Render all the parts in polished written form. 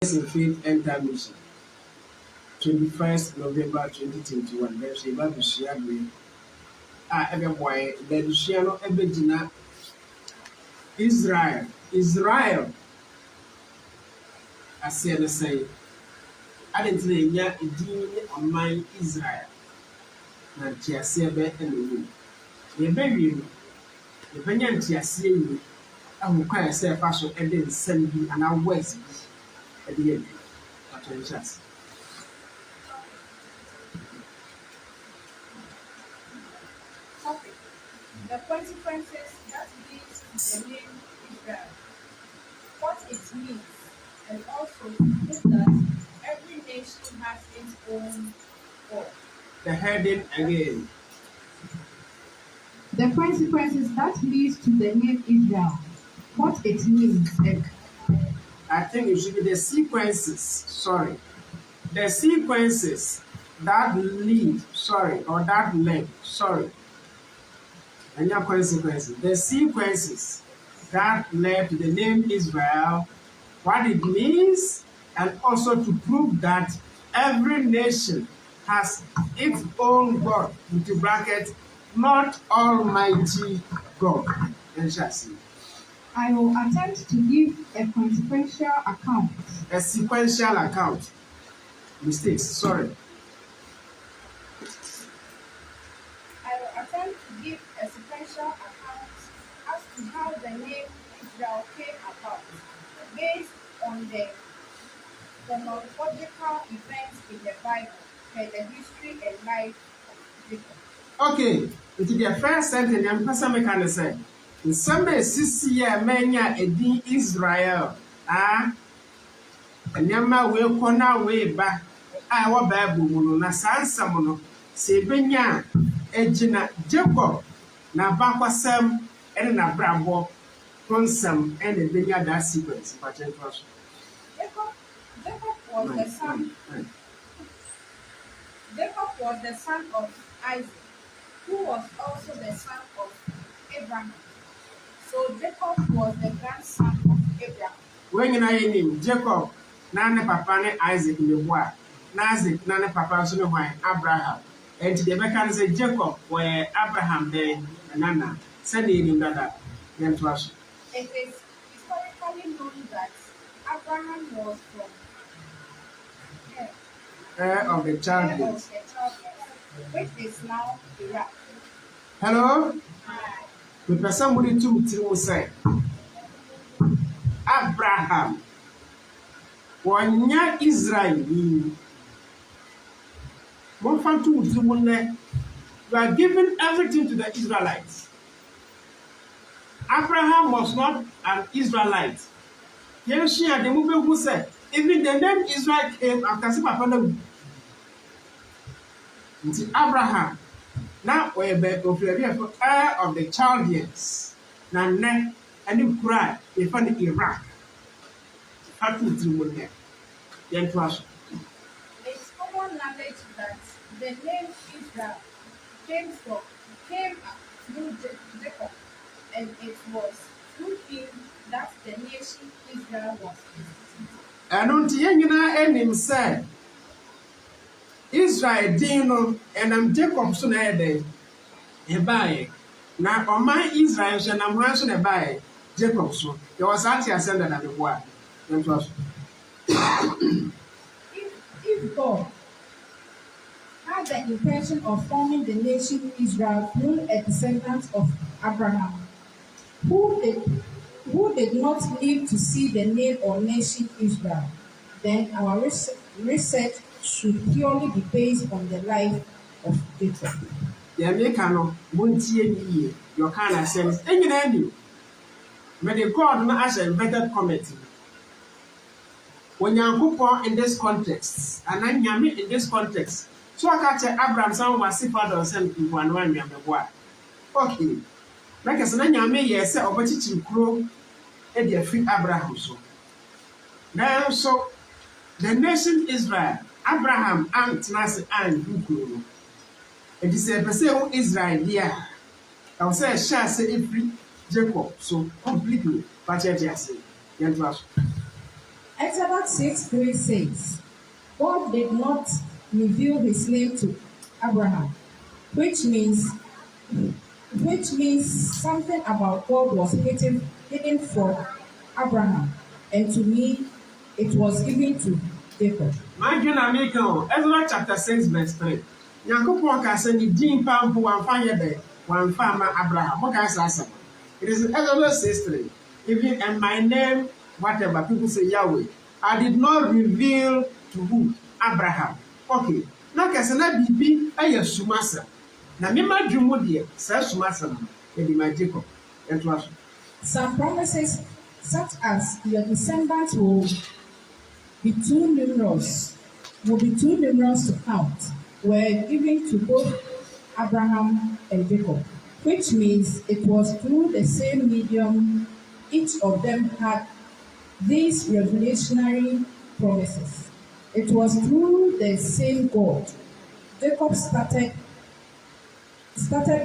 In Faith Enter Mission, 21st November 2021. There's a Bible share me. Every boy, the Shiano Ebedina Israel. Israel, I said the same. I didn't say, yeah, a dean on my Israel. And Tiasebe and the room. The baby, the Benyan Tiasi, I will cry a self fashion and then send you an hour's at the end. Just. Topic: the consequences that leads to the name Israel, what it means, and also to prove that every nation has its own God. The heading again. The consequences that leads to the name Israel, what it means, and I think it should be the sequences. Sorry. The sequences that lead, or that led, and your consequences. The sequences that led to the name Israel, what it means, and also to prove that every nation has its own God, into bracket, not Almighty God. And shall see. I will attempt to give a consequential account. A sequential account. Mistakes, sorry. I will attempt to give a sequential account as to how the name Israel came about, based on the chronological events in the Bible and the history and life of Jacob. Okay, into the first sentence, I'm person can say, in some sisi year, manya edi Israel, and yama we corner way back. I wa Bible na sansa mono, se benya ejina Jacob na bakwasem and na brabo konsam and the benya that sequence. Jacob was the son of Isaac, who was also the son of Abraham. So Jacob was the grandson of Abraham. When you name Jacob, nane papa ne Isaac in the boy, Isaac nane papa so no why Abraham. And the American say Jacob where Abraham then nana send him that then to us. It is historically known that Abraham was from Of the Chaldeans, which is now Iraq. hello? The person who to say Abraham wanya Israel you are giving everything to the Israelites. Abraham was not an Israelite. Yes, she had the movement who said even the name Israel came after Papa Abraham. Now we are heir of the Chaldeans. Now, and you cry if an Iraq. How to do there? Then to us. It's common knowledge that the name Israel came through Jacob, and it was through him that the nation Israel was instituted. And until you said Israel Dino and I'm Jacob soon a buy. Now on my Israel and I'm ransom a buy Jacob so there was actually a sender that the boy. If God had the intention of forming the nation Israel through a descendant of Abraham, who did not live to see the name or nation Israel, then our research should purely be based on the life of Jacob. The American won't see your kind of sense. Any may the God not ask a better committee. When you go in this context, and then you in this context, so I catch Abraham, someone was sick father sent to one boy. Okay. Like as an yame, yes, or what you grow, and you free Abraham so. Now, so the nation Israel, Abraham, and Nasi, and Google. It is a person Israel, yeah. I will say, shall say every Jacob, so completely, but yes, yes, Exodus 6:3 says, God did not reveal his name to Abraham, which means something about God was hidden from Abraham, and to me, it was given to Jacob. My na make Ezra chapter 6 verse 3. Nyankopɔn ka sɛ ne din pa mpo wamfa yɛ dɛ wamfa ama Abraham. What can I say? It is Exodus 6:3. Even and my name, whatever people say Yahweh, I did not reveal to who? Abraham. Okay. Na kɛse na bibi ɛyɛ sumasɛm. Na mema dwumu deɛ sɛ sumasɛm no ɛdi ma Jacob. Ɛto aso. Some promises, such as your descendants will be too numerous to count, were given to both Abraham and Jacob, which means it was through the same medium each of them had these revolutionary promises. It was through the same God. Jacob started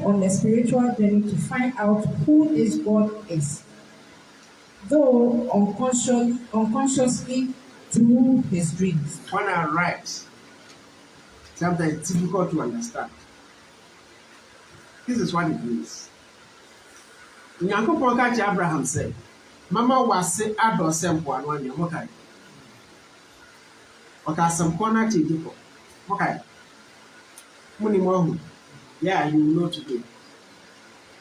on a spiritual journey to find out who this God is, though unconsciously through his dreams. When I write, sometimes it's difficult to understand. This is what it means. Nyankopɔn ka kyerɛ Abraham sɛ, mama wase adɔ sɛ mpoano anea mokae. Ɔka asɛm kɔ no akyerɛ Jacob. Mokae. Monim ahu. Yeah, you will know today.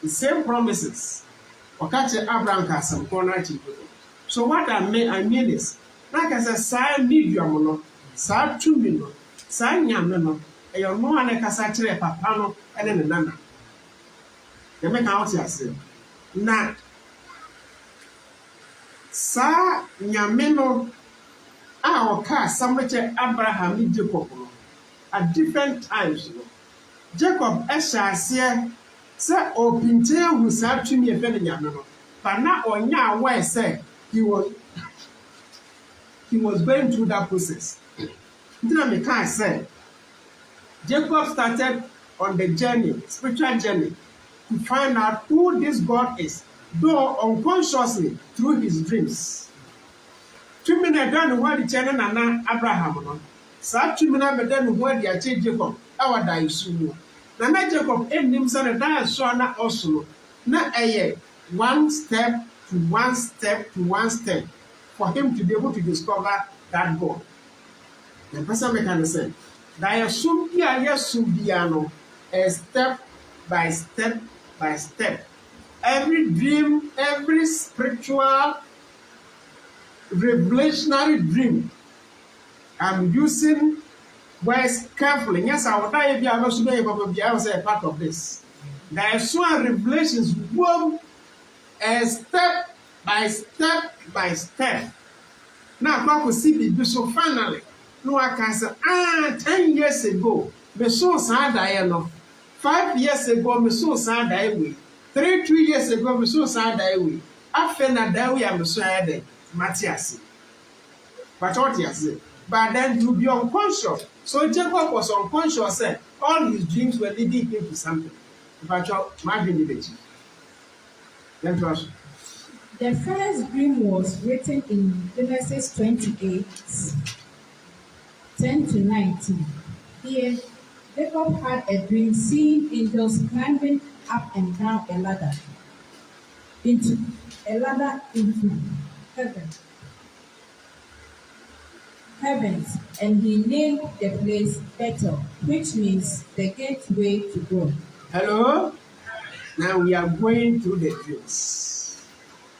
The same promises. Ɔka kyerɛ Abraham ka asɛm kɔ no akyerɛ Jacob. So what I mean is, like I said, saa medium no, saa tumi no, saa nyame no, ɛyɛ ɔno a ne kasa kyerɛ papa no ɛne ne nana. Yɛmɛka wote ase. Na saa nyame no a ɔka asɛm no kyerɛ Abraham ne Jacob no, at different times no, Jacob ɛhyɛ aseɛ sɛ ɔpinkyɛn ahu saa tumi ɛfɛ ne nyame no, but na ɔnyɛ aware sɛ he was going through that process. Ntina meka sɛ Jacob started on the journey, spiritual journey, to find out who this God is, though unconsciously through his dreams. 2 minutes down the word the Nana Abraham no. Saa 2 minutes down the word the Jacob, our Daisumu. Nana Jacob him son da so na also na eye one step to one step to one step for him to be able to discover that God. The person can say that a step by step by step. Every dream, every spiritual revelationary dream, I'm using words carefully. Yes, I would die if I was a part of this. There are some revelations one a step by step by step. Now, God will see me so finally. No, I can say, 10 years ago, me so sad I know. 5 years ago, me so sad I will. 2 years ago, me so sad I will. After that, we am so sad. Matthias. But what you say? But then to be unconscious. So Jacob was unconscious. Said all his dreams were leading him to something. But my dream is then to us. The first dream was written in Genesis 28, 10 to 19. Here, Jacob had a dream seeing angels climbing up and down a ladder into heavens, and he named the place Bethel, which means the gateway to God. Hello? Now we are going through the dreams.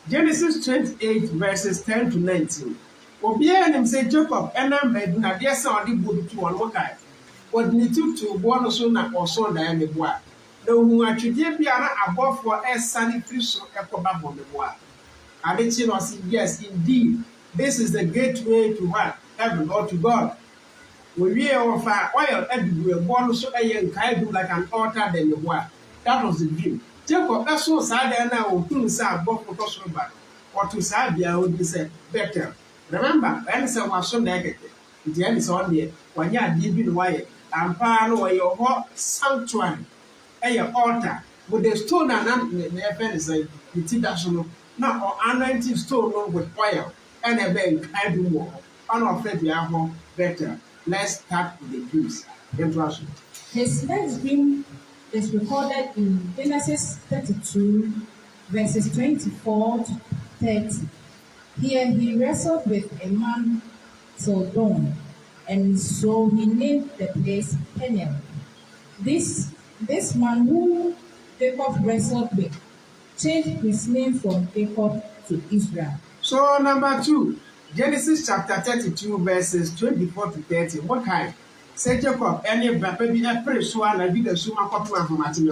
Genesis 28 verses 10 to 19. Obiara nim say Jacob enam bed na de say odi bodu to one mokai. What need to bo so na oso da me boa. Na hu atwede biara abofo esane free so ekoba bo me boa. Adechi no say yes indeed. This is the gateway to what? Heaven or to God. We of oil everywhere born so nkai do like an altar than the boa. That was the dream. Jacob so sad na o tun sa abofo to so ba. Or to sad bia o be say better. Remember, when someone was so negative, the end is on there. When you are deep in the wire, and pan or your whole sanctuary, and your altar, with the stone and the FN is a now or anointing stone with oil. and a bank I do more. Unoffered the apple better. Let's start with the Jews. Introduction. His next dream is recorded in Genesis 32, verses 24 to 30. Here he wrestled with a man till dawn, and so he named the place Peniel. This man who Jacob wrestled with changed his name from Jacob to Israel. So number 2, Genesis chapter 32 verses 24 to 30. What kind? Say Jacob, any baby a pretty one I did a suma copy from Martin.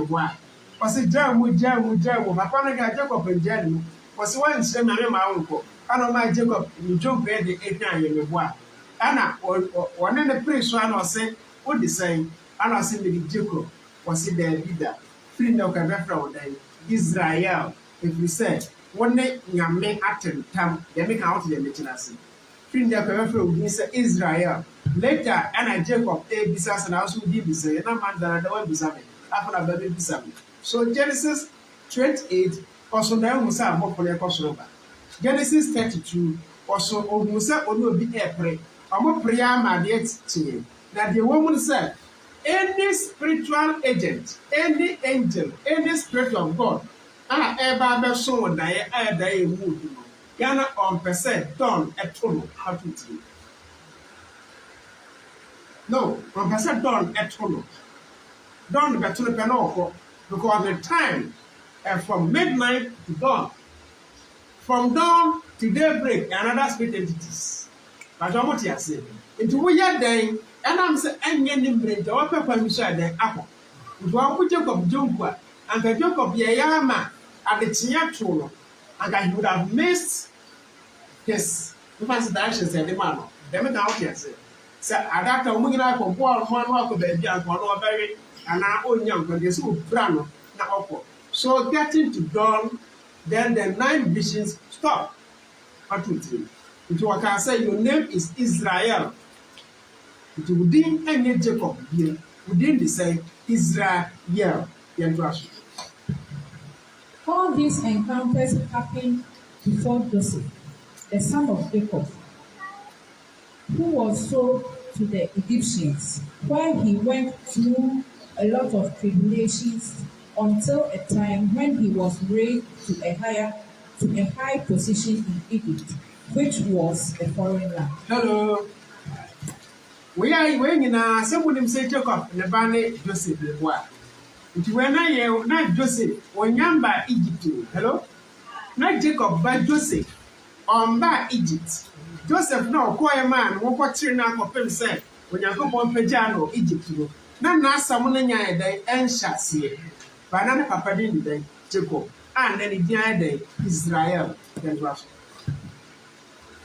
Was it Jamu, Papa Jacob and Jamu was one same my uncle. I know my Jacob, you jump at the 8 9 in the bois. Anna or one in the priest one or say, what the same, Anna said the Jacob was it their leader. Free no can refer Israel. If we say, one day Yame Atten Tam, they make out the Metinasi. Free no can refer Israel. Later, Anna Jacob, A. Bisas and also D. Bisa, and a man that I don't Bisami, after a baby Bisami. So Genesis 28 also now Musa more for the Kosoba. Genesis 32 also Musa Ono be a pray. I'm a prayer, my dear team. That the woman said, any spiritual agent, any angel, any spirit of God, ever so die mood. Yana on percent done at total. How to tell you? No, on percent done at total. Done better to the because the time from midnight to dawn, from dawn to daybreak, another spirit entities. But I'm what you are saying. Into we are dying, and I'm saying, I'm getting brain to open permission then apple. If I put Jacob Jumpa and the Jacob Yayama at the Chiatruno, and I would have missed his actions and the man. Let me out here say. So at that time, we are going to walk with the young one very and our own young one, they so brand now. So getting to dawn, then the 9 visions stop. What to tell? Into what I say, your name is Israel. It within any Jacob here, within the same Israel, All these encounters happened before Joseph, the son of Jacob, who was sold to the Egyptians, where he went through a lot of tribulations until a time when he was raised to a high position in Egypt, which was a foreign land. Hello. We are when in someone say Jacob and the Bane Joseph the boy. When I am not Joseph, when Yamba Egypt. Hello? Not Jacob, but Joseph. On by Egypt. Joseph no quiet man, what train up of him said, when you go on Pejano, Egypt. Now, someone in your day and shall see. Banana Papa didn't day, Jacob, and then the other day, Israel, then Russia.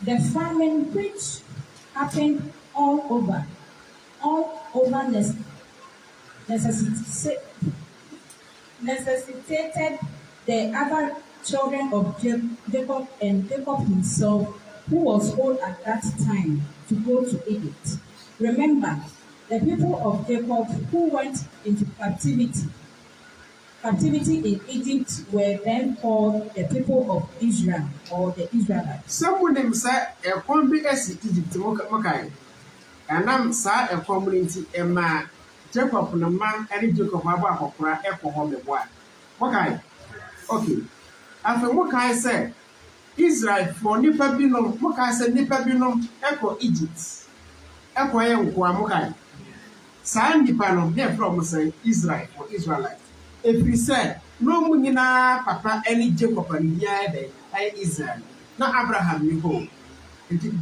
The famine which happened all over necessitated the other children of Jacob and Jacob himself, who was old at that time, to go to Egypt. Remember, the people of Jacob who went into captivity in Egypt were then called the people of Israel or the Israelites. Someone them say a combi as Egypt Mokai. And I'm sa a community a man, Jacob no man, and Jacob Maba Hokra, Echo Home boy. Mokai. Okay. After Mokai said, Israel for Nipabinum, Mokai said Nipabinum, Echo Egypt. Echo Mokai. San Nipanom, there from say Israel for Israelites. If we say, no munina, Papa, any Jacob and Yade, I Israel, not Abraham, you go.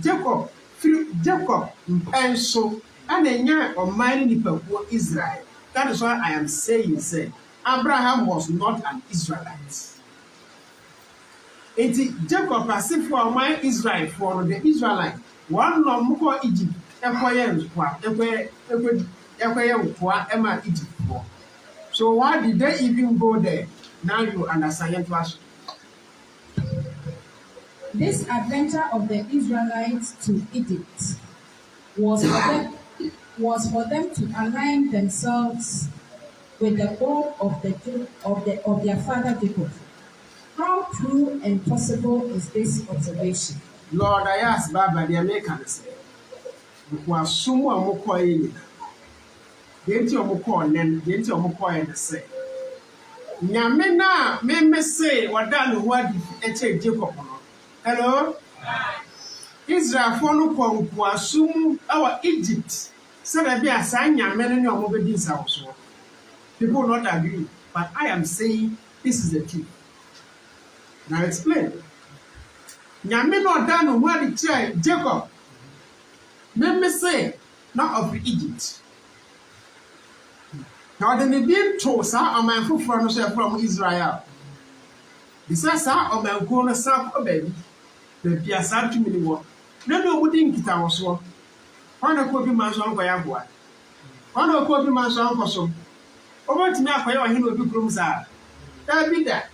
Jacob, through Jacob, and so, and a year of mining for Israel. That is why I am saying, say, Abraham was not an Israelite. It is Jacob, as if for my Israel, for the Israelite, one no more Egypt, Emma Egypt for. So why did they even go there? Now you understand first. This adventure of the Israelites to Egypt was for them to align themselves with the God of their father Jacob. How true and possible is this observation? Lord AYASS Baba the American say, because someone more coin. The empty of Moko and the empty of Moko and say. Nyamena, me say, what done what a Jacob. Hello? Israel follow Kong to assume our Egypt. So that be a sign Yamena or Mobedis house. People will not agree, but I am saying this is the truth. Now explain. Nyamena done what it Jacob. Me say, not of Egypt. Now the Nebian chose a man from Israel. Besides, a man called a South baby. The Piazza to me war. No wouldn't get our sword. One of Kobe man's uncle Yagua. One of Kobe man's uncle so. Over to me, I him will be grooms are. That be that.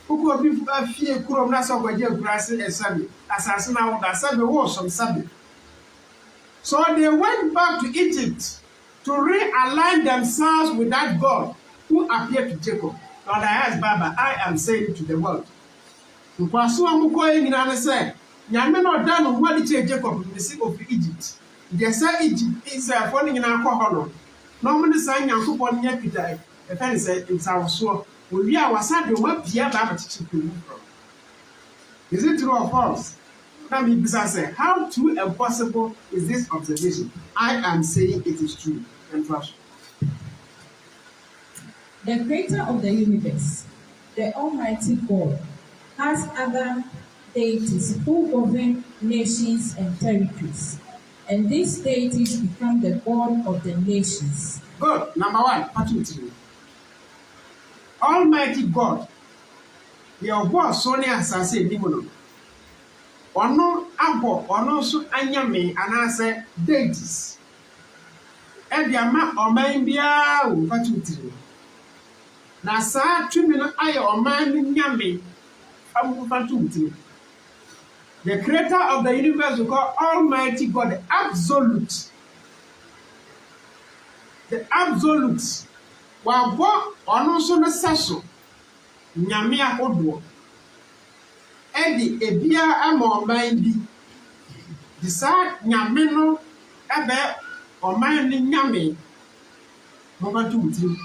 Who could be a fear crom nasa by your grass and Sabbath, assassin out that Sabbath was on Sabbath. So they went back to Egypt to realign themselves with that God who appeared to Jacob. Lord AYASS Baba, I am saying to the world. Because I'm going in and say, Yamen not done what it Jacob in the sea of Egypt. They say Egypt is falling in alcohol. Normally, saying young upon Yakita, a fan said it's our sword. We are sad the web here, Baba teaching from. Is it true or false? Let me say, how true and possible is this observation? I am saying it is true and trust. The creator of the universe, the Almighty God, has other deities who govern nations and territories, and these deities become the God of the nations. Good. Number one, part 2. Almighty God, your boss, Sonia Sase Dimono. Ono abo, ono so anyame, and I say deities. Ediama, or mine bia, part 2. Na saa tumi no aye oman nyame amufatumti. The creator of the universe we call Almighty God, the absolute. The absolute. Wabo ono so no saso nyame ahodo. Edi ebia ama oman bi. Di saa nyame no ebe oman ni nyame amufatumti.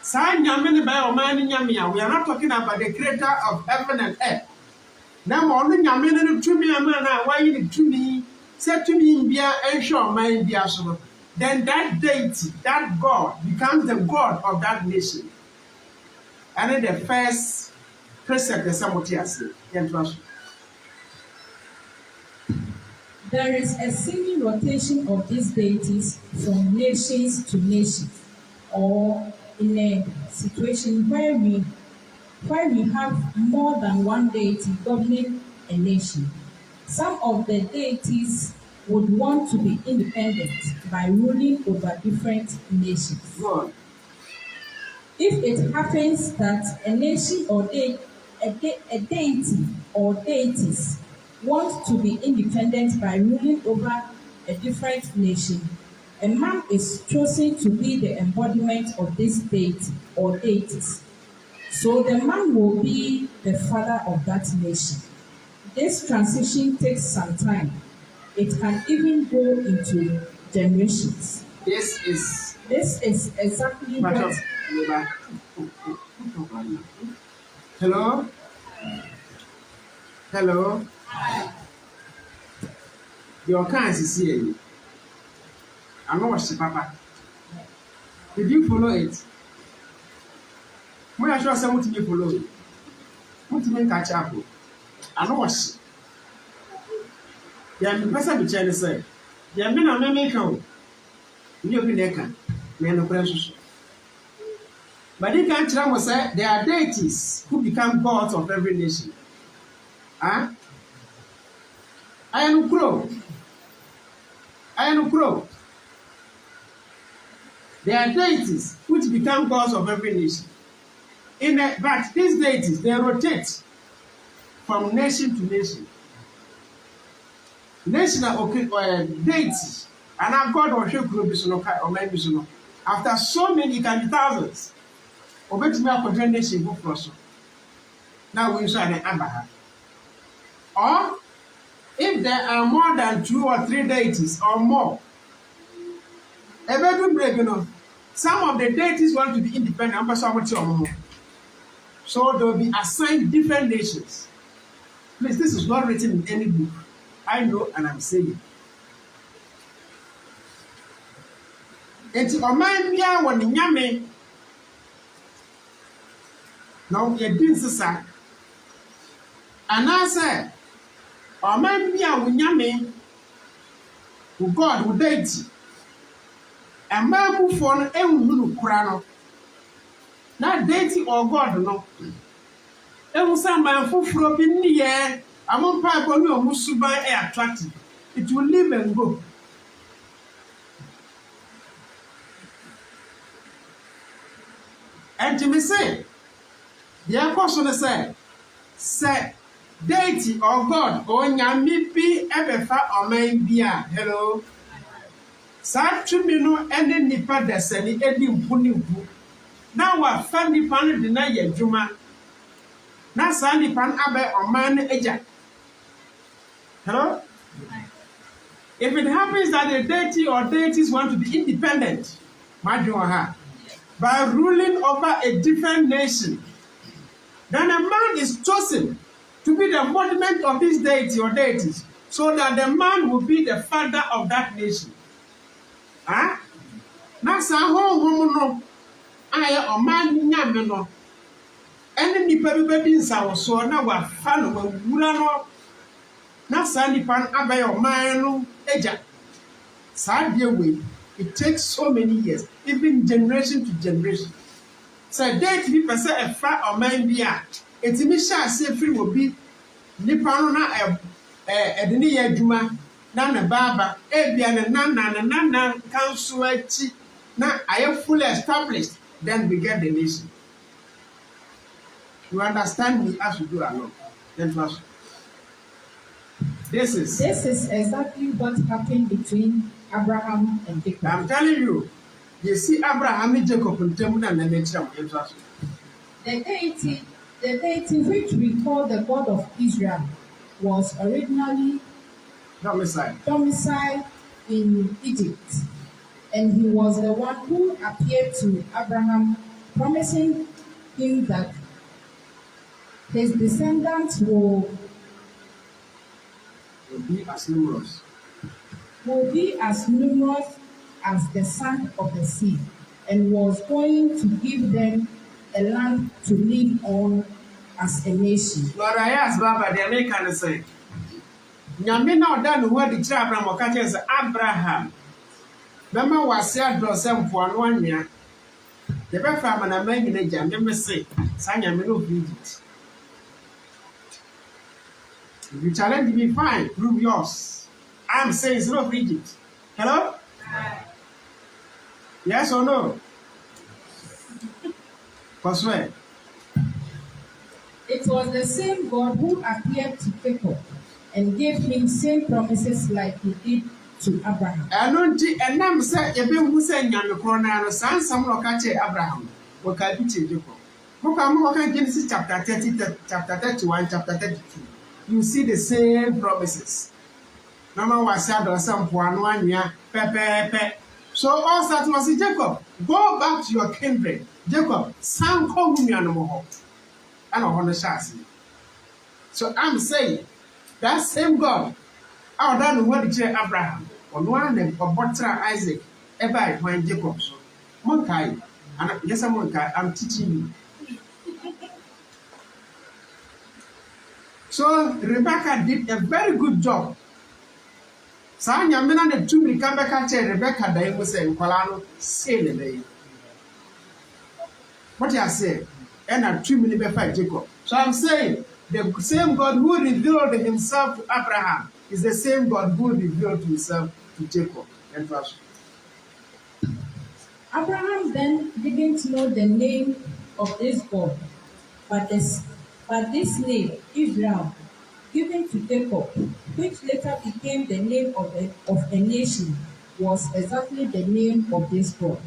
We are not talking about the creator of heaven and earth. Now, only Yamin to me, why you to me, said to me, be a sure mind be so. Then that deity, that God, becomes the God of that nation. And then the first precept is somebody else. There is a seeming rotation of these deities from nations to nations, or in a situation where we have more than one deity governing a nation. Some of the deities would want to be independent by ruling over different nations. God. If it happens that a nation or a deity or deities want to be independent by ruling over a different nation, a man is chosen to be the embodiment of this deity or deities. So the man will be the father of that nation. This transition takes some time. It can even go into generations. This is exactly what. Hello? Hello? Your car is here. I know what's Papa. Did you follow it? When I sure someone to be follow it. What to make catch up? I know what's. The person be trying say. The men are making. You be there, men of precious. But they can't tell us say there are deities who become gods of every nation. Huh? I am crow. There are deities which become gods of every nation. But these deities, they rotate from nation to nation. National deities, and our God or maybe after so many, it can be thousands. Or bet me up nation go for us. Now we saw an Abraham. Or If there are more than 2 or 3 deities or more, some of the deities want to be independent. So they will be assigned different nations. Please, this is not written in any book. I know and I'm saying. Enti ɔman bia wɔ ne nyame na yɛdi nsesa anaasɛ ɔman bia wɔ nyame wo God wo deity ɛmaa mufoɔ no ehunu kora no na deity or God no ehu sɛ man foforɔ bi nniyɛ amo mpaebɔ ne ɔmo suban attractive. It will leave and go. And to me say, the question is say, deity or God or nyame bi ebefa oman bia. Hello. Sa tumi no ene nipa desani edi mpuni mpu. Na wa fa nipa no de na ye dwuma. Na sa nipa no abe oman no eja. Hello? If it happens that the deity or deities want to be independent, by ruling over a different nation, then a man is chosen to be the embodiment of this deity or deities, so that the man will be the father of that nation. Huh? Nasa ho no aya oman nyame no ene nipa bi bedi nsawoso na wa fa no wa wura no na sa nipa abaye oman no eja sa de we. It takes so many years, even generation to generation. So date bi pese e fra oman bia etimi sha se free will be nipa no na de ne ya adwuma na na baba e bia ne na council achi na aye fully established, then we get the nation. You understand me as you do along. Then first, this is exactly what happened between Abraham and Jacob. I'm telling you, you see Abraham and Jacob in Temuna and nature. The deity which we call the God of Israel was originally domiciled in Egypt, and he was the one who appeared to Abraham, promising him that his descendants will be as numerous as the sand of the sea, and was going to give them a land to live on as a nation. Lord, AYASS, Baba, the American say, Nyame na oda no wa di kira Abraham o ka che say Abraham. Bema wase adro se mpo anu anwea. De be fa mana man nyina gya me say, sa Nyame no be it. If you challenge me, fine, prove yours. I'm saying it's not Egypt. Hello? Yes or no? Forswear. It was the same God who appeared to Jacob and gave him same promises like he did to Abraham. Anonti enam say ebe hu say nyame kro na no sansam no ka che Abraham. Wo ka bi che Jacob. Mo ka mo ka Genesis chapter 30, chapter 31, chapter 32. You see the same promises. Mama was said or some one year, pepe. So all that was Jacob, go back to your kindred. Jacob, sound call me animal. I don't want to chassis. So I'm saying that same God, I don't know what to Abraham, or one and or Botra Isaac, ever when Jacob. So, Monkai, and yes, I'm teaching you. So Rebecca did a very good job. Sa nyame na ne tumi ka beka che Rebecca dai mo se nkwala no say le dai. What you say? And a 2 minute by Jacob. So I'm saying the same God who revealed himself to Abraham is the same God who revealed himself to Jacob. And first, Abraham then didn't know the name of this God, but this name, Israel, given to Jacob, which later became the name of a nation, was exactly the name of this God.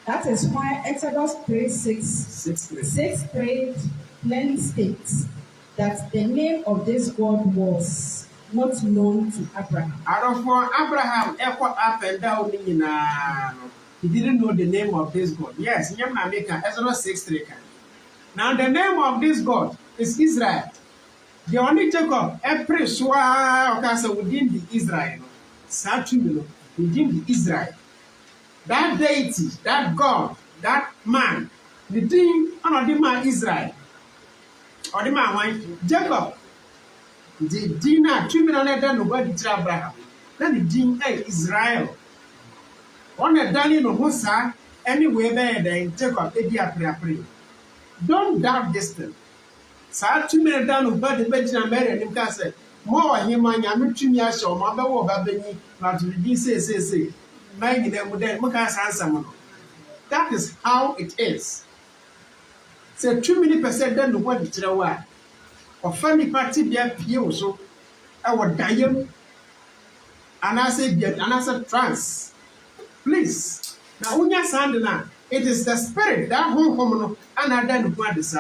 That is why Exodus 3:6 clearly states, that the name of this God was not known to Abraham. For Abraham, echo up and down in he didn't know the name of this God. Yes, Ezra 6:3. Now the name of this God is Israel. The only Jacob, every swa within the Israel, within the Israel. That deity, that God, that man, the thing, the man Israel, or the man wife, Jacob, the dinner, 2 million than nobody to Abraham. Then the ding Israel. On a Danny no Musa, anywhere there, Jacob, pray. Don't doubt this thing. Saa 2 million than nobody Benjamin Mary and him said, more him and Yamitrimia show, my baby, not to be say. Mind them with them, answer. That is how it is. Say 2 million percent then what it's a or family party there pio so our dying and I said trans. Please. Now when you sound now, it is the spirit that home and I then what is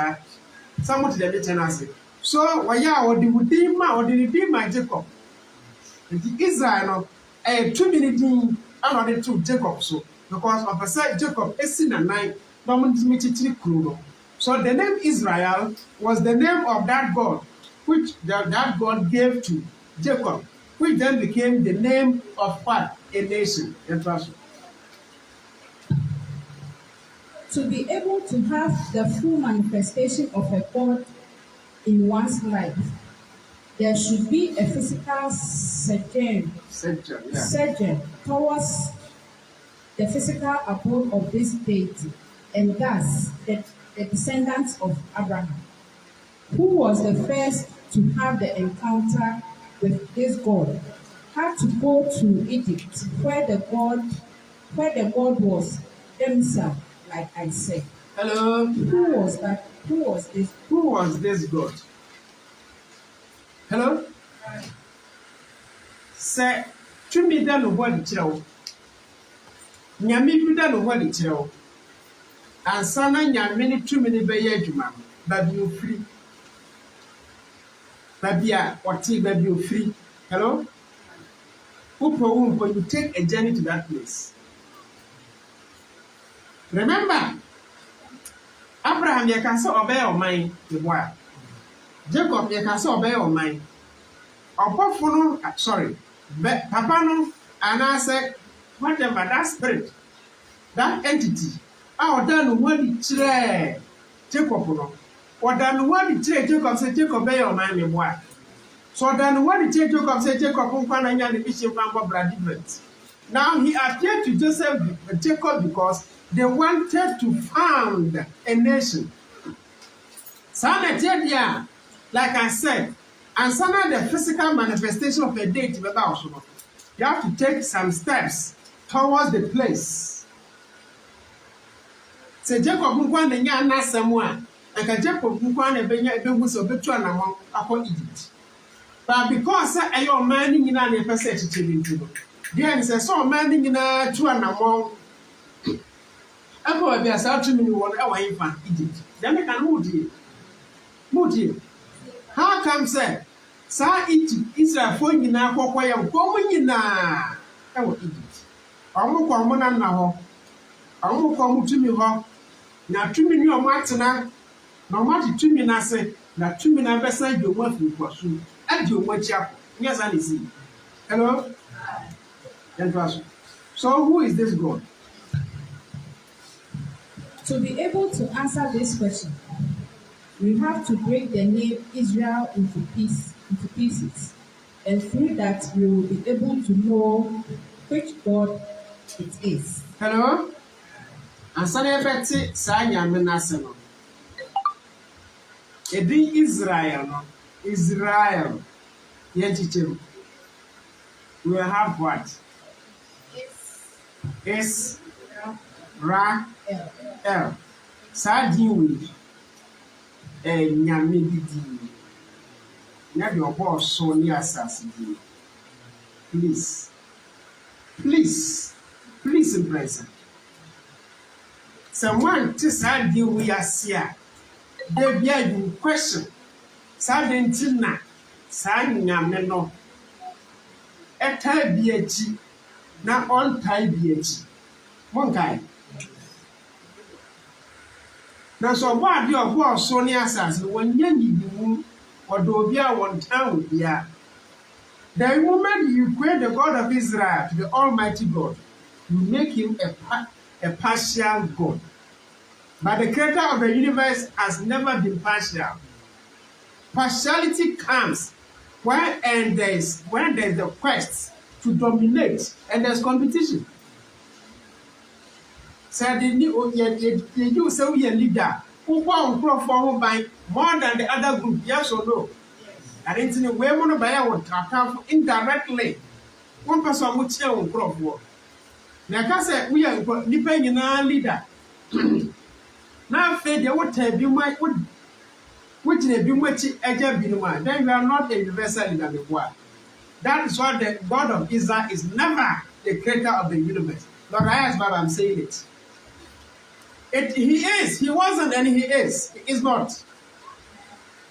someone to the literacy. So why or the Redeemer or the Redeemer Jacob. And the Israel a 2 minute another to Jacob so because of a side Jacob is in a night kruno. So the name Israel was the name of that God which that God gave to Jacob, which then became the name of what? A nation. To be able to have the full manifestation of a God in one's life, there should be a physical sojourn towards the physical abode of this deity, and thus the descendants of Abraham, who was the first to have the encounter with this God, had to go to Egypt, where the God was himself, like I said. Hello. Who was that? Who was this? Who was this God? Hello? Say, to me, then what it tell. Nyami da no wadi kyerɛw ansa na nyame ne tumi ne bɛyɛ adwuma ba bi ofiri ba bi a ɔte ba bi ofiri. Hello? You take a journey to that place. Remember, Abraham yɛ ka sɛ ɔbɛyɛ ɔman eboa. Jacob yɛ ka sɛ ɔbɛyɛ ɔman. Ɔbɔfo no sorry, papa no anaasɛ whatever that spirit, that entity, done what it chere Jacob no. Or done what it chere Jacob said Jacob be your man me boy. So done what it chere Jacob said Jacob nya the bishop and different. Now he appeared to Jacob because they wanted to found a nation. Sana like I said, and some of the physical manifestation of a deity, you have to take some steps towards the place. Say Jacob nkwa na na asemu a aka Jacob nkwa na ebewu so betu anamon akọ Egypt. But because ayo man ni nyina na pese echichiri ntuno. Then say so man ni nyina tu anamon akọ bia sa tu mi won e wan infa Egypt. Then can mudi. How come say sa Egypt Israel fo nyina akọkọ ya nko nyina e wo Egypt. Ọmụ kwa ọmụ na nna hɔ ọmụ kwa ọmụ tumi hɔ na tumi ni ọmụ atena na ọmụ ati tumi na ase na tumi na besa di ọmụ afi nkwasu adi ọmụ akyi akọ nye sa na esi. Hello? So who is this God? To be able to answer this question, we have to break the name Israel into pieces, and through that we will be able to know which God it is. Hello? And so ebeti sa nyame nase no. Edi Israel no. Israel. Yenchichim. We will have what? S Ra L. Sa diwi. Nyame didi. Na de obo so ni asasi di. Please in present. Someone to say we are here. They be you question. Sadentina, Sanyame no, a tie BH, not on tie BH. One guy. Now, so what your boss, Sonia says, when you or do be one town with ya. The moment you create the God of Israel to the Almighty God, you make him a partial God. But the creator of the universe has never been partial. Partiality comes when there's the quest to dominate and there's competition. Said you say we a leader who form by more than the other group, yes or no? And it's in a way one by our account indirectly. One person would share on crop work. Now, I say we are depending on our leader. Now, Fed, you would tell you my would. Which they be much then you are not a universal leader before. That is why the God of Israel is never the creator of the universe. Lord, I'm saying it. He is. He wasn't and he is. He is not.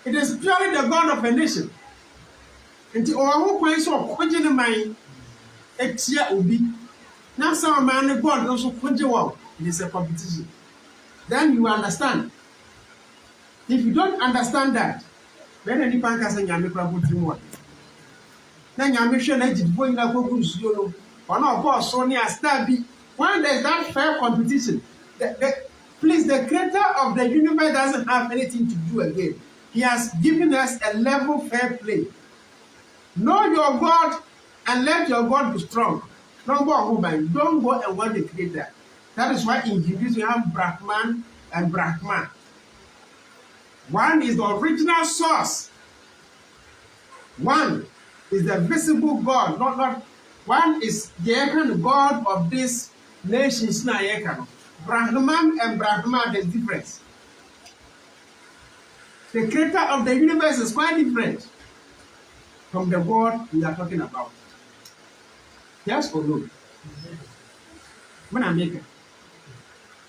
It is purely the God of a nation. And the whole place of quenching mind, a tear will be. Now, some man, God also quenching wow. It is a competition. Then you understand. If you don't understand that, then any pan can say, Yami Prabu Timor. Then Yami should let it go in a focus, you know, or not, boss, Sonia, Stabby. When there's that fair competition, please, the creator of the universe doesn't have anything to do again. He has given us a level fair play. Know your God and let your God be strong. Don't go woman, don't go and want the creator. That is why in Hinduism you have Brahman and Brahman. One is the original source. One is the visible God. Not one is the God of this nations. Brahman and Brahman, there's difference. The creator of the universe is quite different from the God we are talking about. Yes or no? When I make it,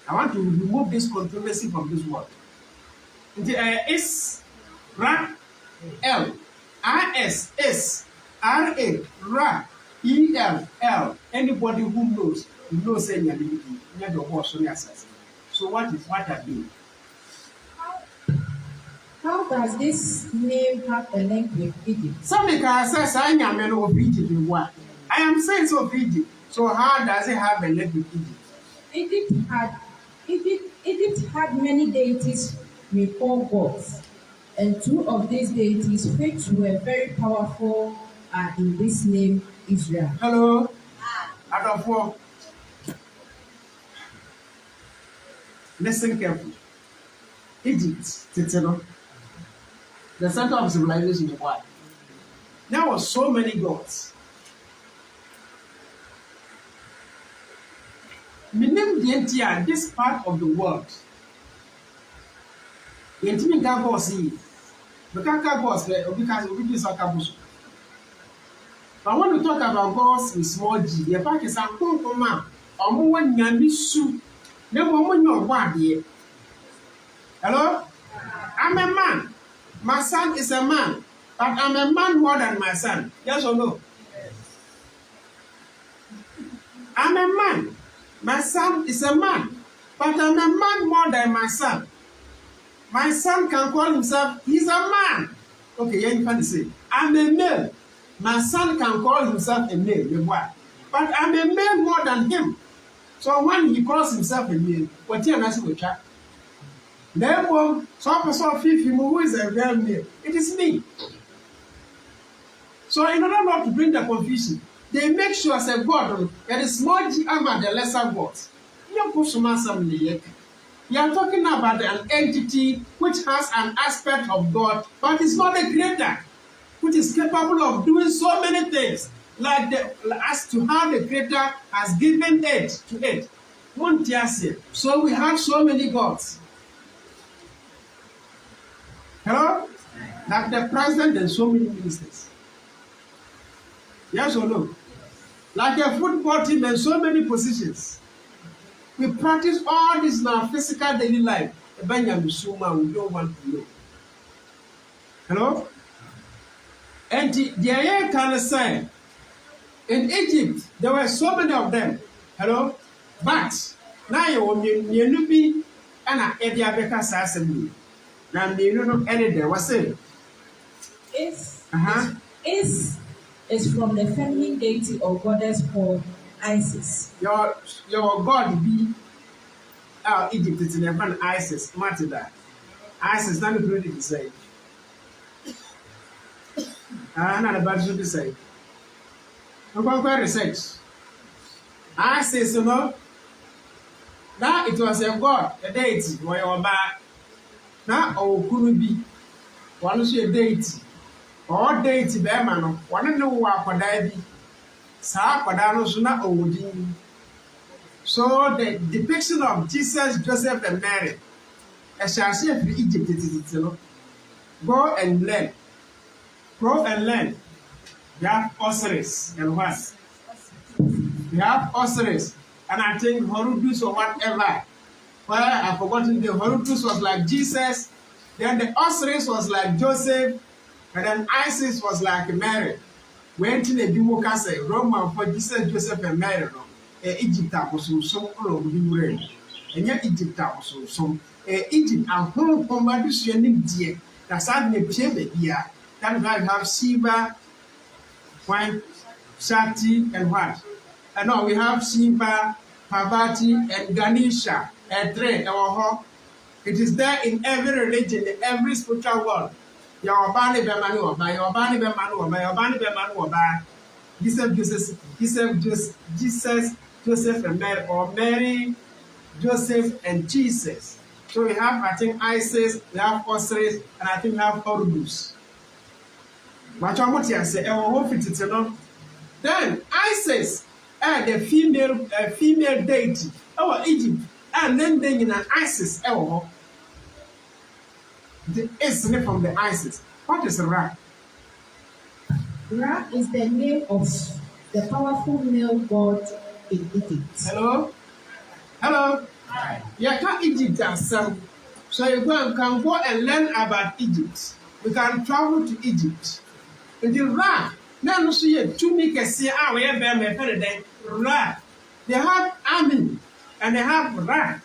I want to remove this controversy from this word. Is Ra L IS S RA Ra EL. Anybody who knows saying never was on access. So what are they? How does this name have a link with Egypt? Some can say I am an of Egypt in what? I am saying so of Egypt. So how does it have a link with Egypt? Egypt had many deities with 4 gods, and 2 of these deities, which were very powerful, are in this name Israel. Hello? Out of 4. Listen carefully. Egypt, the center of civilization in what? There were so many gods. Meaning the entire this part of the world. The entire God see. The gods because we do sakabusu. But when we talk about gods with small g, the fact is a man. Omo wan nyami su. Na mo nyo wade. Hello? I'm a man. My son is a man. But I'm a man more than my son. Yes or no? Yes. I'm a man. My son is a man. But I'm a man more than my son. My son can call himself, he's a man. Okay, yeah, you can say, I'm a male. My son can call himself a male, but I'm a male more than him. So when he calls himself a male, what he and I will chat. Therefore, so person who is a real male, it is me. So in order not to bring the confusion, they make sure as a God, that is small g among the lesser gods. You are talking about an entity which has an aspect of God, but it's not a creator, which is capable of doing so many things, like as to how the creator has given aid to it. So we have so many gods. Hello? Like the president and so many ministers. Yes or no? Like a football team and so many positions. We practice all this in our physical daily life. We don't want to know. Hello? And the air can say, in Egypt, there were so many of them. Hello? But, now you be and Ediabeka Sassy. Now, you know, any day was it? Is from the feminine deity or goddess called Isis. Your God be Egypt is in the front Isis. What is that? Isis, not the to say. Not about to say. I'm going to research. Isis, you know, that it was a god, a deity, where you are back. Now, oh, couldn't be one of your deity. Or deity, Berman, one of the walk or die. Sa Padano Suna Odin. So the depiction of Jesus, Joseph, and Mary, as shall see of Egypt, go and learn. Go and learn. You have Osiris and what? You have Osiris. And I think Horus or whatever. Well, I've forgotten the Horus was like Jesus. Then the Osiris was like Joseph. And then Isis was like Mary. Went in a Bimoka say, Roman for Jesus, Joseph, and Mary. Egypt was so all of the rain. And yet Egypt was so. Egypt, and whole commanders, you need dear. That's how they pay here. That's why we have Shiva, Wine, Shakti, and what? And now we have Shiva, Parvati, and Ganesha, and three. It is there in every religion, in every spiritual world. Your body be manu oba, your body be manu oba, your body be manu oba. Joseph, and Mary, or Mary, Joseph, and Jesus. So we have, I think, Isis, we have Osiris, and I think we have Horus. But what you say, then Isis, the female deity, Egypt, and then in an Isis, the is from the Isis. What is Ra? Ra is the name of the powerful male god in Egypt. Hello? Hello? Hi. You can Egypt as some. So you can go and learn about Egypt. You can travel to Egypt. And the Ra, now you see a tunic and see how we have Ra. They have Amin and they have Ra.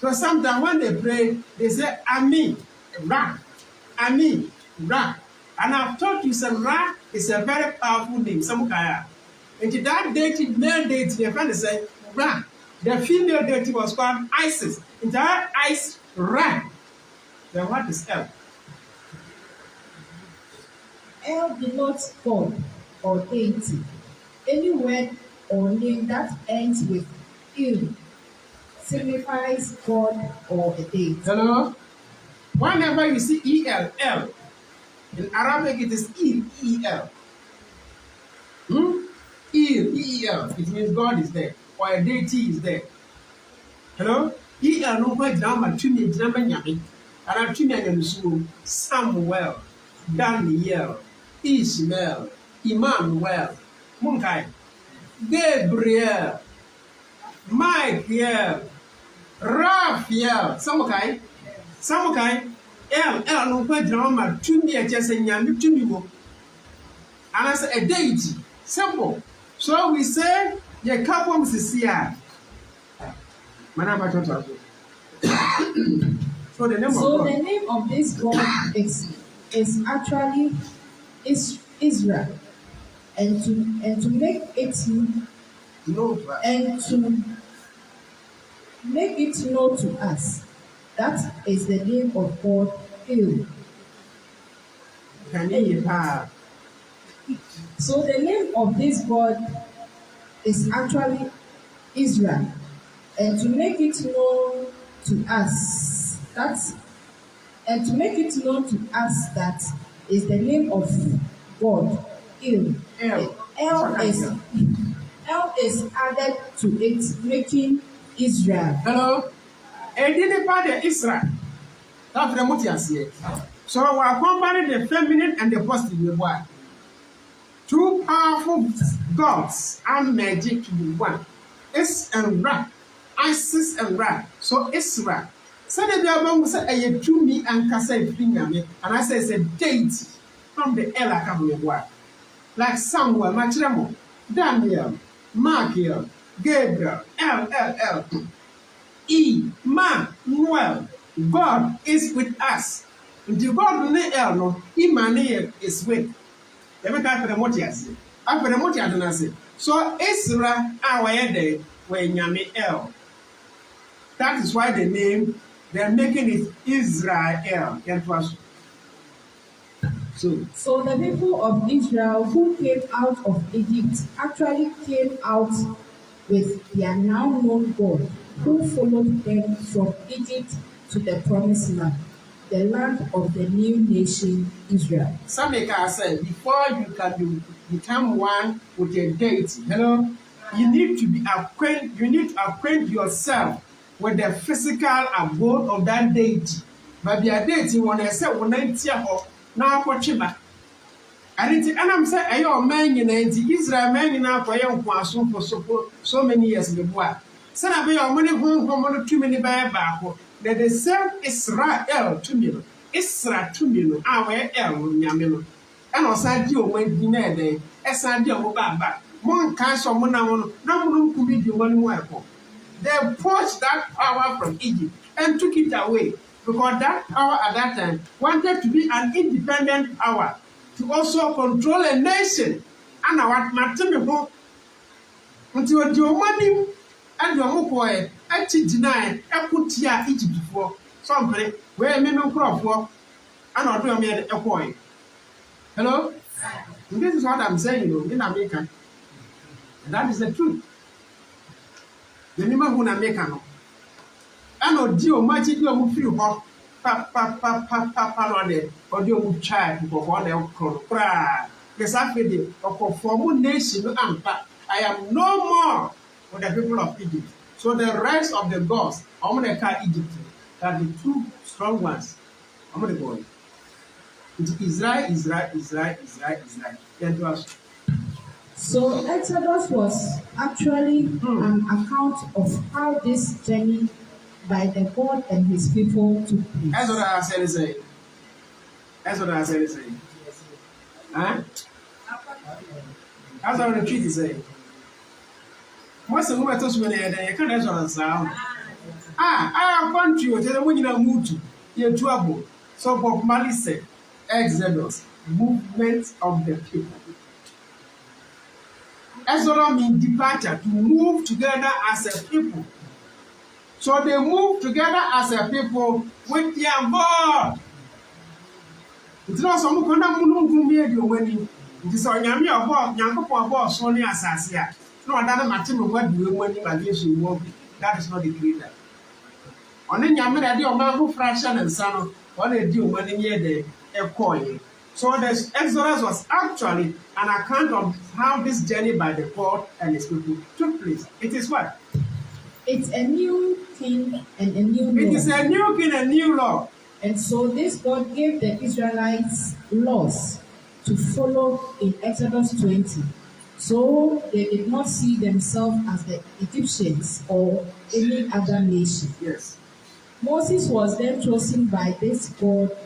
So sometimes when they pray, they say Amin. Ra, Ami, Ra. And I've told you, some Ra is a very powerful name, Samukaya. And that deity, male deity, they finally say Ra. The female deity was called Isis. And that Isis, Ra. Then what is El? El denotes God or deity. Any word or name that ends with il signifies God or a deity. Hello? Whenever you see E-L-L, in Arabic it is E-E-L. E-E-L, it means God is there, or a deity is there. Hello? E-L no quite down, but two names, and I'm two names, Samuel, Daniel, Ishmael, Emmanuel, Munkai, Gabriel, Michael, Raphael, Samukai, El no quite drama, two me a chess and yam to me. And I say a deity, simple. So we say, the couple is here. Madam, so the name of this God is actually Israel, and to make it known to us. That is the name of God, Il. So the name of this God is actually Israel, and to make it known to us, that is the name of God, Il. El is added to it, making Israel. Hello? And then part of Israel. That's the motive. So we are comparing the feminine and the positive one. Two powerful gods and magic to be one. Is and Ra. Isis and Ra. So Israel Send a bible say a to me and cassa me, and I say it's a deity from the Ella Cabuwa. Like Samuel, Machremo, Daniel, Michael, Gabriel, L. E, man, Noel, God is with us. Until God will L no, Emmanuel is with. Let me type the motias. After the motias, so Israel, our day, when Yami L. That is why the name, they're making it Israel. So the people of Israel who came out of Egypt actually came out with their now known God, who followed them from Egypt to the promised land, the land of the new nation Israel. Some say before you can become one with a deity, you need to be acquainted. You need to acquaint yourself with the physical abode of that deity. But the deity when I say when I tear up now what chiba. And I'm saying I am man in Israel man in our for so many years before. Son of your money home too many by back. That the same Israel to me. Israel to me, our El Yamino. And also, you went dinner day, as I do back. One cancer, one no could be the one weapon. They poached that power from Egypt and took it away because that power at that time wanted to be an independent power to also control a nation. And what Martin until your money and your moko actually deny a put here Egypt for somebody where men crop for and I'll do a point. Hello? And this is what I'm saying, in America. And that is the truth. The name of America. And no deal much if you feel hot, or you child for one cry. Yes, I feel of former nation I am no more with the people of Egypt. So the rest of the gods, I'm going to call Egypt, are the two strong ones. I'm going to go. It's Israel. Then to us. So Exodus was actually an account of how this journey by the God and his people took place. That's what I said. That's what I said. Huh? That's what the treaty say. What's the woman told me that you can't answer? Our country was the one you move to. You're trouble. So Bob Marley said, Exodus, movement of the people. Exodus means departure, to move together as a people. So they move together as a people with their God. It's not some kind of money. It is on Yami or Bob, Yanko Boss, Sony Assasia. No, I don't matter what you want against you. That is not the creator. On the Yamada, the Omahu fraction and son, what they do when they a coin. So the Exodus was actually an account of how this journey by the God and his people took place. It is what? It's a new king and a new law. It is a new king and new law. And so this God gave the Israelites laws to follow in Exodus 20. So they did not see themselves as the Egyptians or any other nation. Yes. Moses was then chosen by this God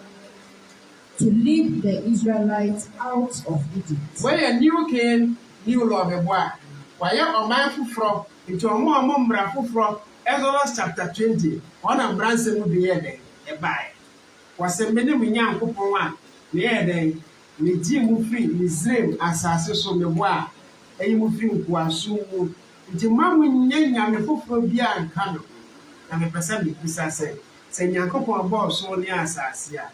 to lead the Israelites out of Egypt. When a new king, new law of a boy. Why are mindful from into a more mumbraful from Exodus chapter 20? One of Branson would be here, a buy. Was a minimum young couple one, near then, with Jim free, Mizraim, as I saw the boy, a you think was soon. The man with Yan and Pufro beyond Kano. And the person with say, say Yanko and Bob so near us here.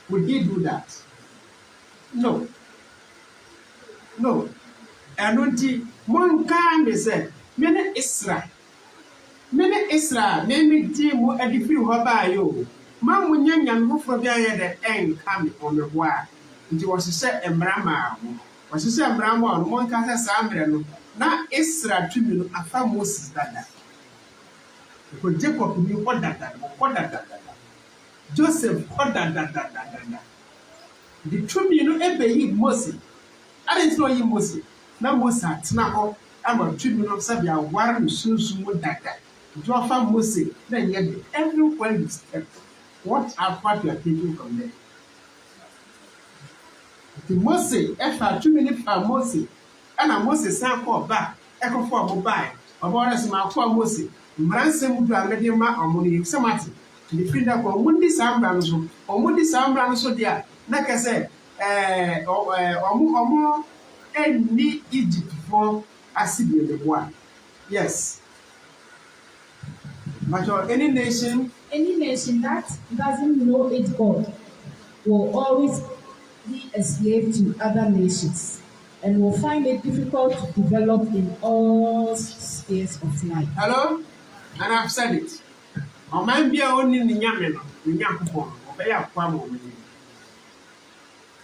Would he do that? No. And until one kind is said, many Israel, many team who had a few by you. Man, when young and who for the end coming on the wire. It was a set and Brahma. Was a set Brahma on one casa Samuel. Now Israel to me, a famous that. Because Jacob knew what that. Joseph, what that. The truth, Ebe Moses. I didn't know Moses. Now Moses, Snapple, I'm a tribune of Sabia, Warren soon that. to offer Moses, then yet everywhere you step, what you are taking from there? The Moses, after 2 minutes for Moses, and a Moses sang for back, echo for mobile, about as my poor Moses, Branson to a medium or money, Samati, the field of Mundi Sambranso, or Mundi Sambranso, dear, like I said, or more, and need Egypt for a city of the one. Yes. But any nation that doesn't know its God will always be a slave to other nations and will find it difficult to develop in all spheres of life. Hello? And I've said it. O man be only in Yameno, in Yakupo, obey a quamo with you.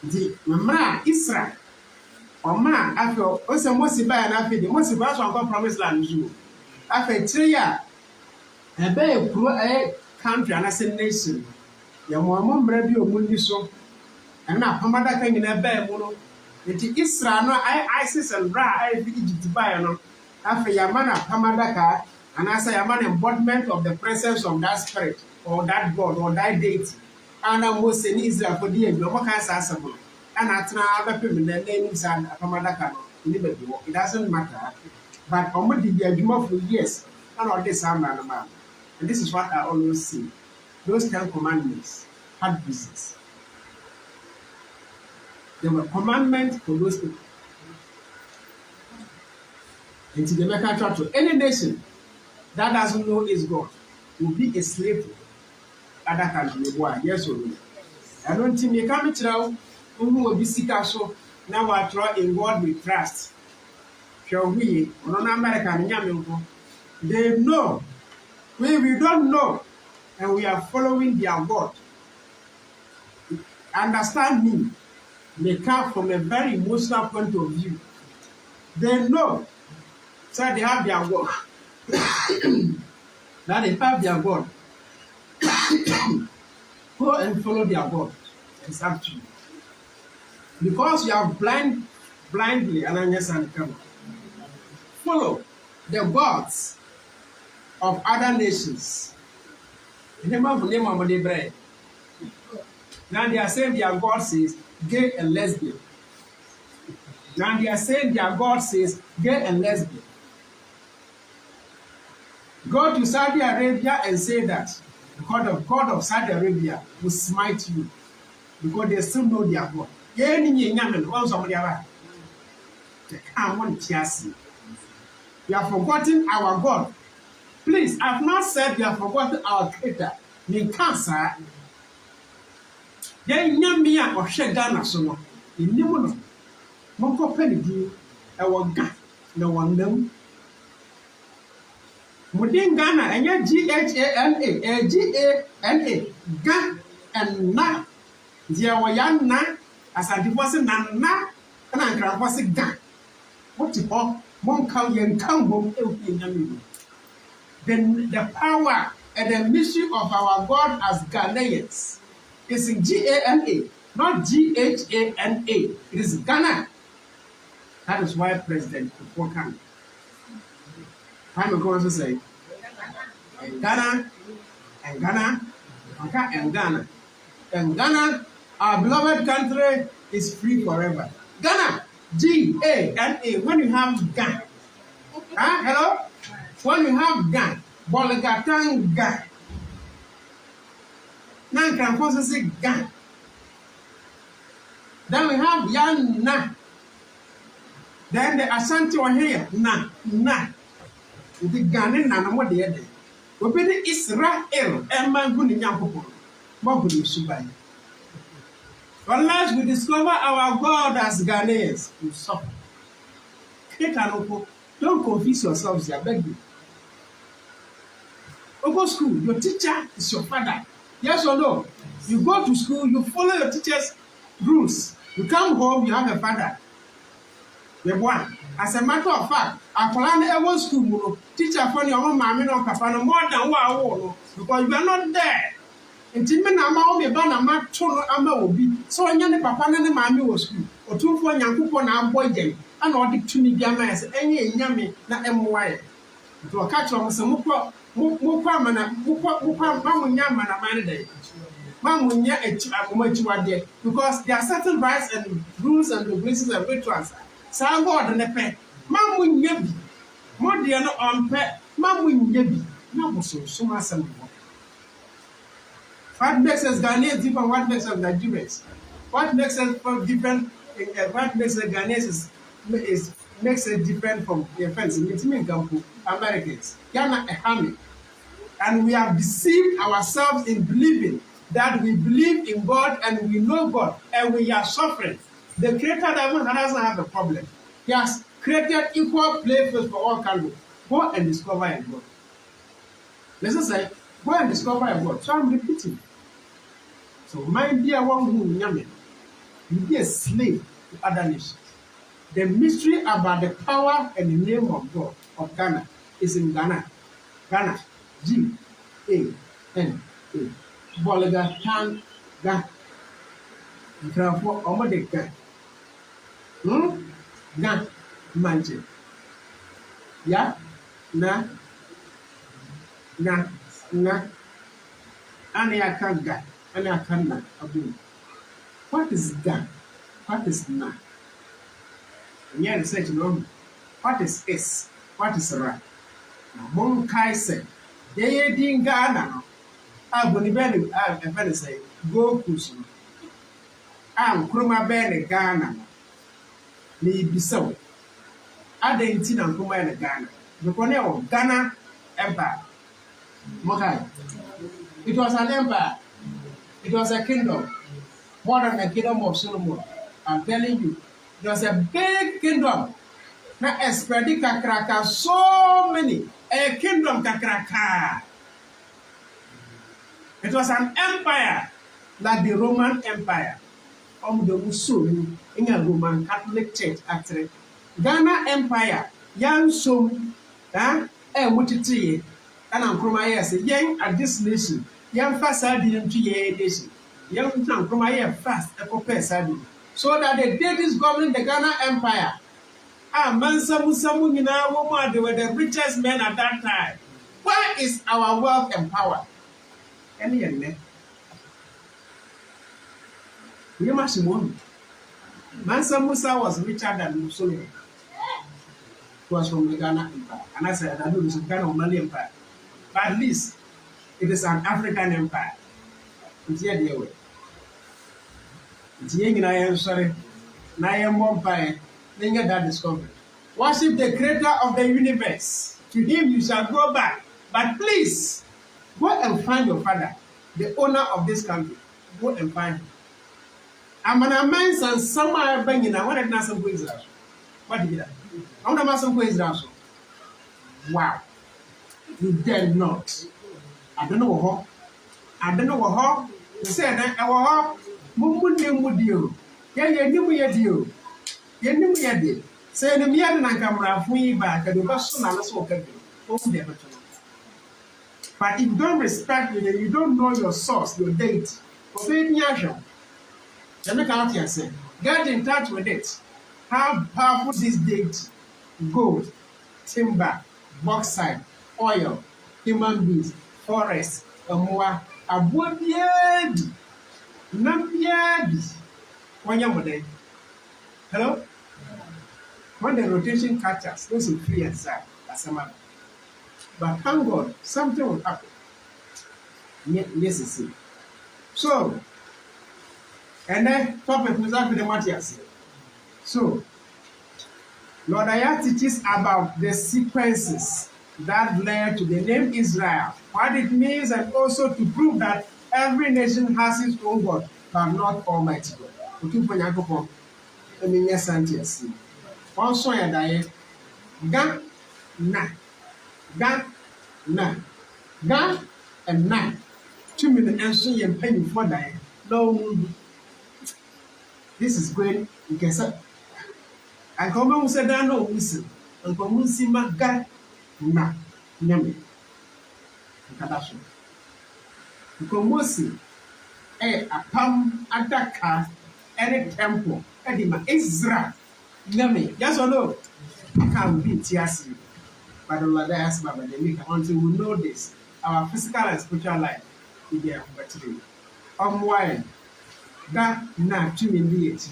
The Mamma Israel, or man, after also most by an after the most of us on promised land. After 3 years, a bay a country and as a nation. Your mom, Brady, or Mundi so, and now Pamada came in a bear mono. It is Israel, no, ISIS and Bra, I Egypt to buy no. After Yamana Pamadaka, and as I am an embodiment of the presence of that spirit, or that God, or that deity. And I was in Israel for the end, no more accessible. And at now, other people, the names and Pamadaka, it doesn't matter. But Omodi be a for years, and all this I'm man. And this is what I always say. Those 10 commandments had business. They were commandments for those people. And to the American church, to any nation that doesn't know its God will be a slave to other country. Yes or no? I don't think you come to know who will be sick so now I try in God we trust. Shall we, on American Yaminko, they know. We don't know, and we are following their God. Understand me. They come from a very emotional point of view. They know, so they have their God. Now they have their God. Go and follow their God. It's up to you. Because you are blindly, and I'm just come. Follow the gods of other nations. Now they are saying their God says gay and lesbian. Now they are saying their God says gay and lesbian. Go to Saudi Arabia and say that the God of Saudi Arabia will smite you because they still know their God. We have forgotten our God. Please, I've not said we have forgotten our Creator. In cancer, then Yamia or Shagana Sono, in Nimuno, Monko Penny, our God, no one them. Within Ghana, and yet Ghana, Gana, Ga and Na, Diawayan Na, as I deposit Na, and I can was a Ga. What you call Monka Yan Kambo, then the power and the mission of our God as Ghanaians is in Gana, not Ghana. It is Ghana. That is why President Kufuor I'm going to say, and Ghana, and Ghana, and Ghana. And Ghana, our beloved country, is free forever. Ghana, G-A-N-A, when you have Ghana. Hello? When you have Ghana, Boligatang Ghana. Now can also say Ghana. Then we have Yana. Then the Ashanti were here. Na. The Ghanaian and what they did. We be Israel and Manguni Yakupo. Manguni Subai. Unless we discover our God as Ghanaians, we suffer. Don't confuse yourselves, I beg you. You go to school, your teacher is your father. Yes or no? You go to school, you follow your teacher's rules. You come home, you have a father. The one. As a matter of fact, I plan ever school, teacher for your own mammy or papa more than one because you are not there. And Timmy Nama be ban a mat to Amma will be so young papa and mammy was school or 2 for young people now boy game and all the 2 media mass any yummy not MY. To catch on some because there are certain rights and rules and regulations and rituals. Some God and the pen. Mamu Yabi. Modiano on pet. Mamu Yabi. No, so much. What makes us Ghanaians different? What makes us Nigerians? What makes us different? What makes the Ghanaians is makes it different from the friends in Americans. Ghana a hammy. And we have deceived ourselves in believing that we believe in God and we know God and we are suffering. The Creator doesn't have a problem. He has created equal play fields for all countries. Go and discover a God. Let's say, go and discover a God. So I'm repeating. So my dear one who Yamin, you be a slave to other nations. The mystery about the power and the name of God of Ghana is in Ghana. Ghana. G-A-N-A. Boliga Tan Ga. Grafo Omode Ga. Ga Manche. Ya na Anya Ga. Anya Kana Abu. What is Ga? What is Na? And yet research no. What is S? What is Ra? Mon Kai said, they didn't Ghana. I'm going to say, go Kusu. I'm Kruma Ben Ghana. Need be so. I didn't see them come in Ghana. The corner of Ghana Empire. Mokai. It was an empire. It was a kingdom. More than the kingdom of Solomon. I'm telling you, it was a big kingdom. Now, Espedi Kakraka, so many. A kingdom Kakraka. It was an empire like the Roman Empire. The Muslim in a Roman Catholic Church actually. Ghana Empire, young Sum, Mutiti, and Ankromaya say, young at this nation, young fast sardine to ye nation, young Ankromaya fast a copper sardine. So that the date is governing the Ghana Empire. Mansa Musamunina woman, they were the richest men at that time. Where is our wealth and power? Any and you must know. Mansa Musa was richer than Solomon. He was from the Ghana Empire. And I said, I know this is Ghana or Mali Empire. But at least it is an African empire. It's here the way. It's here in I am sorry. I am one pie. Then get that discovery. Worship the creator of the universe. To him you shall go back. But please, go and find your father, the owner of this country. Go and find him. I'm an immense and somewhere banging. I wanted to know some quiz. What did you do? I want to ask some quiz. Wow. You dare not. I don't know what. I don't know what. You said that our Mumudio. Yeah, you knew your deal. You knew your deal. Say the Mian and camera free back and the person I was walking. But if you don't respect it, you don't know your source, your date. Obey Nyasha. Let me count here, say. Get in touch with it. How powerful this date, gold, timber, bauxite, oil, human beings, forest, amoa, abuabiadi, nambiadi. Hello? When the rotation catches, those who free and sad, as a matter. But thank God, something will happen. Yes, it's it. So, and then topic was after the Matthias. So, Lord Aya teaches about the sequences that led to the name Israel, what it means, and also to prove that every nation has its own God, but not Almighty God. I mean, yes, and yes. Also, and I, Ga, and na. 2 minutes and so you're paying for that. No, this is great. You can say, I come on, said, I know, listen, and come on, see my God, na, yummy. Kadasho. You come on, see, a palm, a daka, and a temple, and in my Israel, yummy. Yes or no? I can't be tears. by the Lord diaspora, by the maker, until we know this, our physical and spiritual life will be a battery. Why? God not to me be it.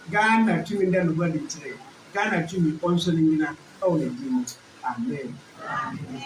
God not to me then the body today. God not to me also in that only demons. Amen. Amen.